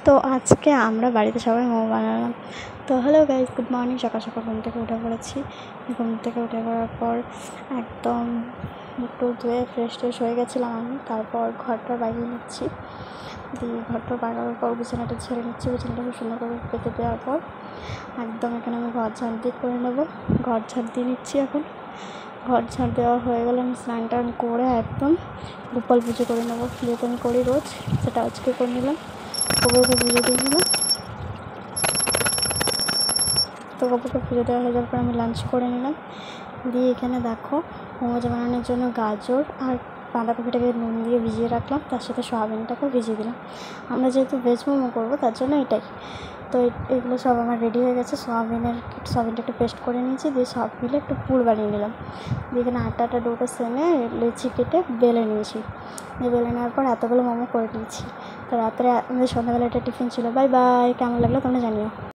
তো আজকে আমরা বাড়িতে সবাই মোমো বানালাম। তো হ্যালো গাইজ, গুড মর্নিং। সকাল সকাল ঘুম থেকে উঠে পড়েছি। ঘুম থেকে উঠে পড়ার পর একদম একটু ধুয়ে ফ্রেশ হয়ে গেছিলাম আমি। তারপর ঘরটা বাগিয়ে নিচ্ছি। দিয়ে ঘরটা বাগানোর পর বিছানাটা ছেড়ে নিচ্ছি। বিছানাটা খুব সুন্দর করে পেতে দেওয়ার পর একদম এখানে আমি ঘর ঝাড় দিয়ে করে নেবো। ঘর ঝাড় দিয়ে নিচ্ছি। এখন ঘর ঝাড় দেওয়া হয়ে গেলে আমি স্নান টান করে একদম গোপাল পুজো করে নেবো। যেহেতু আমি করি রোজ, সেটা আজকে করে নিলাম। গোপালকে পুজো দিয়ে নিলাম। তো গোপালকে পুজো দেওয়া হয়ে যাওয়ার পর আমি লাঞ্চ করে নিলাম। দিয়ে এখানে দেখো মোমোজ বানানোর জন্য গাজর আর বাঁধাকপিটাকে নুন দিয়ে ভিজিয়ে রাখলাম, তার সাথে সয়াবিনটাকেও ভিজিয়ে দিলাম। আমরা যেহেতু ভেজ মোমো করবো তার জন্য এটাই। তো এগুলো সব আমার রেডি হয়ে গেছে। সয়াবিনটা একটু পেস্ট করে নিয়েছি, দিয়ে সব মিলে একটু পুর বানিয়ে নিলাম। দিয়ে এখানে আটা ডোটা সেমে লেচি কেটে বেলে নিয়েছি। দিয়ে বেলে নেওয়ার পর এতগুলো মোমো করে নিয়েছি। তো রাত্রে আমাদের সন্ধ্যাবেলা একটা টিফিন ছিল। Bye bye. কেমন লাগলো তোমরা জানিও।